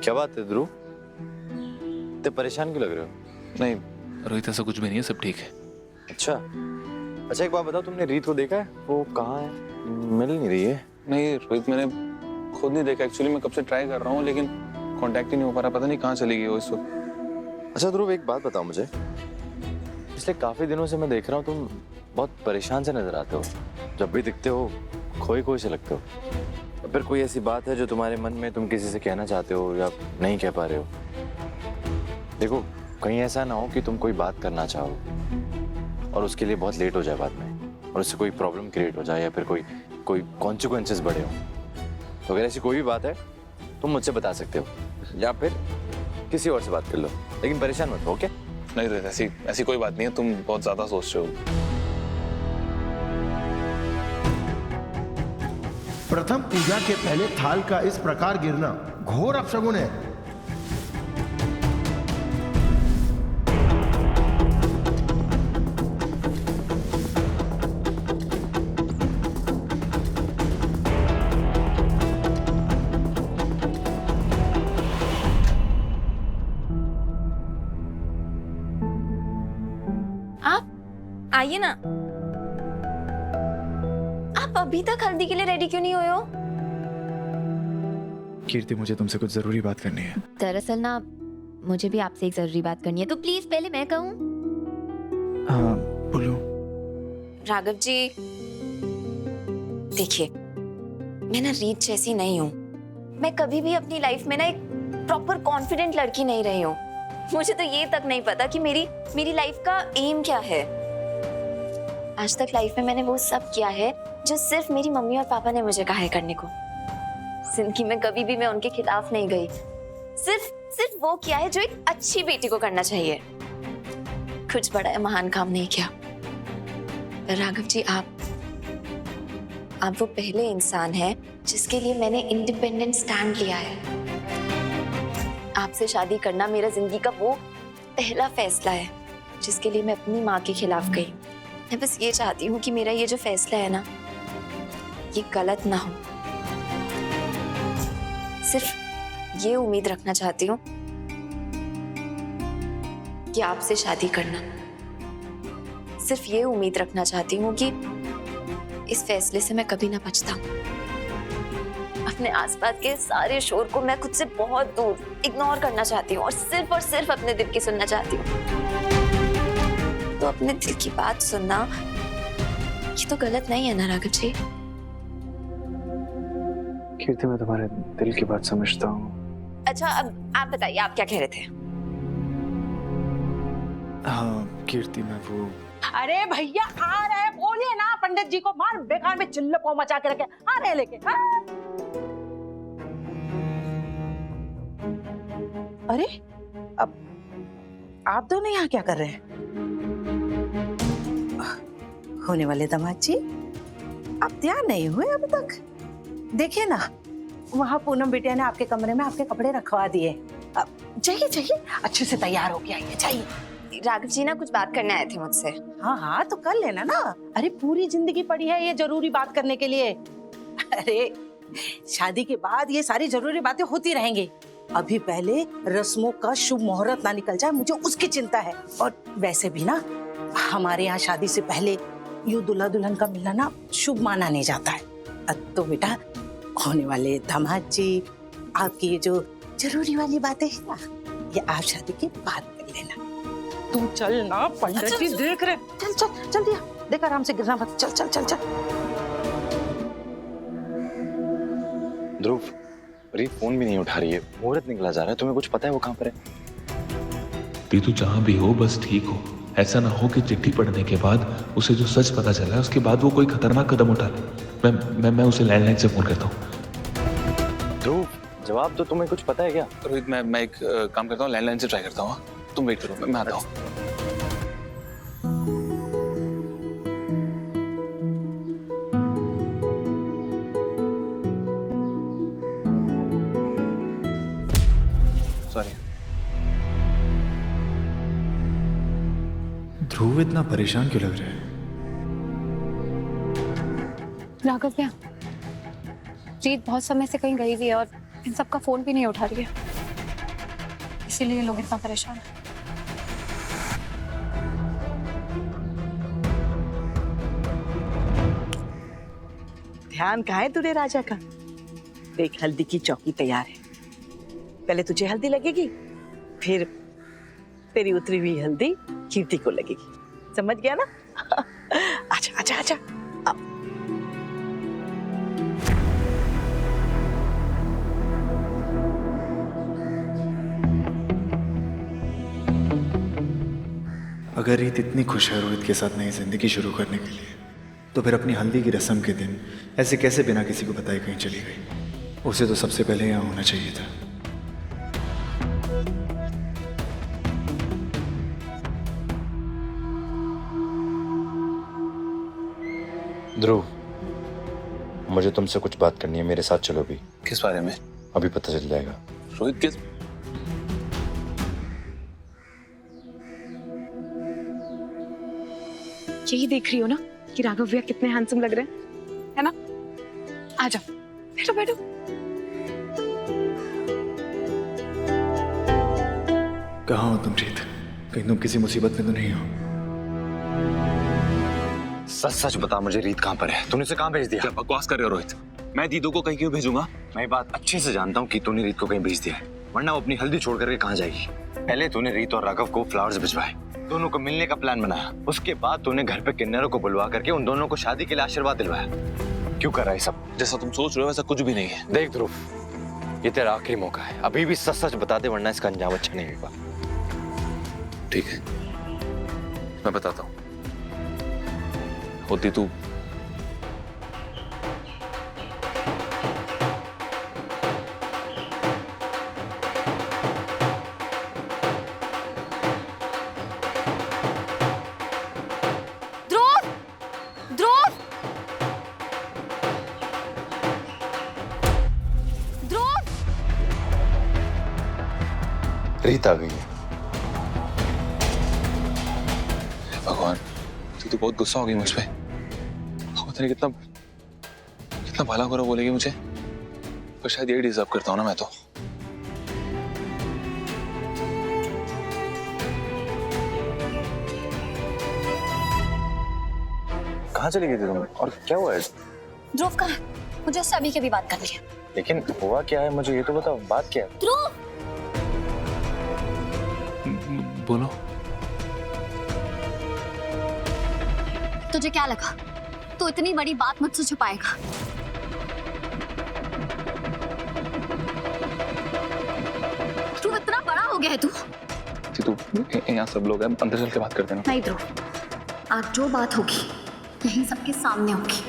क्या बात है ध्रुव, इतने परेशान क्यों लग रहे हो? नहीं रोहित, ऐसा कुछ भी नहीं है, सब ठीक है। अच्छा अच्छा, एक बात बताओ, तुमने रीत को देखा है? वो कहाँ है? मिल नहीं रही है। नहीं रोहित, मैंने खुद नहीं देखा एक्चुअली। मैं कब से ट्राई कर रहा हूँ लेकिन कांटेक्ट ही नहीं हो पा रहा। पता नहीं कहाँ चली गई वो इस वक्त। अच्छा ध्रुव, एक बात बताओ मुझे, पिछले काफी दिनों से मैं देख रहा हूँ तुम बहुत परेशान से नजर आते हो। जब भी दिखते हो खोए खोए से लगते हो। फिर कोई ऐसी बात है जो तुम्हारे मन में तुम किसी से कहना चाहते हो या नहीं कह पा रहे हो? देखो, कहीं ऐसा ना हो कि तुम कोई बात करना चाहो और उसके लिए बहुत लेट हो जाए बाद में, और उससे कोई प्रॉब्लम क्रिएट हो जाए या फिर कोई कोई कॉन्सिक्वेंसेस बड़े हो। तो अगर ऐसी कोई भी बात है तुम मुझसे बता सकते हो या फिर किसी और से बात कर लो, लेकिन परेशान मत हो। ओके? नहीं रोहित, ऐसी ऐसी कोई बात नहीं है। तुम बहुत ज्यादा सोच रहे हो। प्रथम पूजा के पहले थाल का इस प्रकार गिरना घोर अपशगुन है। आप आइए ना। आप अभी तक हल्दी के लिए रेडी क्यों नहीं हुए हो? कीर्ति, मुझे तुमसे कुछ जरूरी बात करनी है। दरअसल ना मुझे भी आपसे एक जरूरी बात करनी है, तो प्लीज पहले मैं कहूँ। हाँ बोलो। राघव जी देखिए, मैं ना रीत जैसी नहीं हूँ। मैं कभी भी अपनी लाइफ में ना एक प्रॉपर कॉन्फिडेंट लड़की नहीं रही हूँ। मुझे तो ये तक नहीं पता कि मेरी लाइफ का एम क्या है। आज तक लाइफ में मैंने वो सब किया है जो सिर्फ मेरी मम्मी और पापा ने मुझे कहा है करने को। जिंदगी में कभी भी मैं उनके खिलाफ नहीं गई। सिर्फ वो किया है जो एक अच्छी बेटी को करना चाहिए। कुछ बड़ा या महान काम नहीं किया। राघव जी, आप वो पहले इंसान हैं जिसके लिए मैंने इंडिपेंडेंट स्टैंड लिया है। आपसे शादी करना मेरा जिंदगी का वो पहला फैसला है जिसके लिए मैं अपनी माँ के खिलाफ गई। मैं बस ये चाहती हूँ कि मेरा ये जो फैसला है ना, ये गलत ना हो। सिर्फ ये उम्मीद रखना चाहती हूँ कि आपसे शादी करना, सिर्फ ये उम्मीद रखना चाहती हूँ कि इस फैसले से मैं कभी ना पछताऊं। अपने आसपास के सारे शोर को मैं खुद से बहुत दूर इग्नोर करना चाहती हूँ और सिर्फ अपने दिल की सुनना चाहती हूँ। तो अपने दिल की बात सुनना ये तो गलत नहीं है ना राघव जी? कीर्ति, मैं तुम्हारे दिल की बात समझता हूँ। अच्छा, अब आप बताइए, आप क्या कह रहे थे? हाँ कीर्ति, मैं वो अरे भैया आ रहे हैं, बोलिए ना पंडित जी को। मार बेकार में चिल्लो पो मचा के रखे आ रहे हैं लेके। हाँ? अरे अब आप दोनों यहाँ क्या कर रहे हैं? होने वाले दामाद जी, आप तैयार नहीं हुए अभी तक? देखिए ना, वहाँ पूनम बिटिया ने आपके कमरे में आपके कपड़े रखवा दिए। जाइए जाइए, अच्छे से तैयार होके आइए, जाइए। राघव जी ना कुछ बात करने आए थे मुझसे। हाँ हाँ, तो कर लेना ना। अरे पूरी जिंदगी पड़ी है ये जरूरी बात करने के लिए। अरे शादी के बाद ये सारी जरूरी बातें होती रहेंगी। अभी पहले रस्मों का शुभ मुहूर्त ना निकल जाए, मुझे उसकी चिंता है। और वैसे भी ना हमारे यहाँ शादी से पहले यूं दूल्हा दुल्हन का मिलना ना शुभ माना नहीं जाता है। तो बेटा, होने वाले दामाद जी, आपकी ये जो जरूरी वाली बातें है ना, ये आप शादी के बाद कर लेना। तू चल ना, पंडित जी देख रहे। चल चल जल्दी, देख आराम से गिरना मत। चल चल चल चल। ध्रुव, रीत फोन भी नहीं उठा रही है, मुहूर्त निकला जा रहा है। तुम्हें कुछ पता है वो कहाँ पर है? तू जहां भी हो बस ठीक हो। ऐसा ना हो कि चिट्ठी पढ़ने के बाद उसे जो सच पता चला है उसके बाद वो कोई खतरनाक कदम उठा ले। मैं उसे लैंडलाइन से फोन करता हूँ। ध्रुव, जवाब तो तुम्हें कुछ पता है क्या? रोहित, मैं एक काम करता हूँ, लैंडलाइन से ट्राई करता हूँ। तुम वेट करो, मैं आता हूँ। सॉरी। ध्रुव इतना परेशान क्यों लग रहा है? राघव भैया, रीत बहुत समय से कहीं गई हुई है और इन सबका फोन भी नहीं उठा रही है। इसीलिए लोग इतना परेशान हैं। ध्यान कहाँ है तुझे राजा का? देख हल्दी की चौकी तैयार है। पहले तुझे हल्दी लगेगी, फिर तेरी उतरी हुई हल्दी कीर्ति को लगेगी। समझ गया ना? आजा आजा आजा। अगर रीत इतनी खुश है रोहित के साथ नई जिंदगी शुरू करने के लिए, तो फिर अपनी हल्दी की रस्म के दिन ऐसे कैसे बिना किसी को बताए कहीं चली गई? उसे तो सबसे पहले यहाँ होना चाहिए था। ध्रुव, मुझे तुमसे कुछ बात करनी है, मेरे साथ चलो भी। किस बारे में? अभी पता चल जाएगा। रोहित किस? यही देख रही हो ना कि राघव भैया कितने हैंडसम लग रहे हैं, है ना? आ जाओ, बैठो बैठो। कहाँ हो तुम रीत? कहीं तुम किसी मुसीबत में तो नहीं हो? सच सच बता मुझे, रीत कहाँ पर है? तूने उसे कहाँ भेज दिया? क्या बकवास कर रहे हो रोहित? मैं दीदू को कहीं क्यों भेजूंगा? मैं बात अच्छे से जानता हूँ कि तूने रीत को कहीं भेज दिया है, वरना वो अपनी हल्दी छोड़ करके कहाँ जाएगी? पहले तूने रीत और राघव को फ्लावर्स भिजवाए, दोनों को मिलने का प्लान बनाया, उसके बाद तूने घर पे किन्नरों को बुलवा करके उन दोनों को शादी के लिए आशीर्वाद दिलवाया। क्यों कर रहा है सब? जैसा तुम सोच रहे हो वैसा कुछ भी नहीं है। देख ध्रुव, ये तेरा आखिरी मौका है, अभी भी सच सच बता दे, वरना इसका अंजाम अच्छा नहीं होगा। ठीक है, मैं बताता हूँ। होती तू ध्रुव, ध्रुव, ध्रुव। रीत आ गई है। भगवान, तू बहुत गुस्सा हो गई मुझ पे। पता नहीं कितना कितना भला बुरा बोलेगी मुझे, पर शायद यही डिजर्व करता हूँ ना मैं तो। कहाँ चली गई थी तुम और क्या हुआ है? ध्रुव कहाँ है? मुझे उससे अभी के अभी बात करनी है। लेकिन हुआ क्या है मुझे ये तो बताओ, बात क्या है? ध्रुव, बोलो। तुझे क्या लगा तू इतनी बड़ी बात मुझसे छुपाएगा? ध्रुव, इतना बड़ा हो गया है तू। तू यहाँ सब लोग हैं, अंदर चल के बात करते हैं ना। नहीं ध्रुव, आज जो बात होगी यही सबके सामने होगी।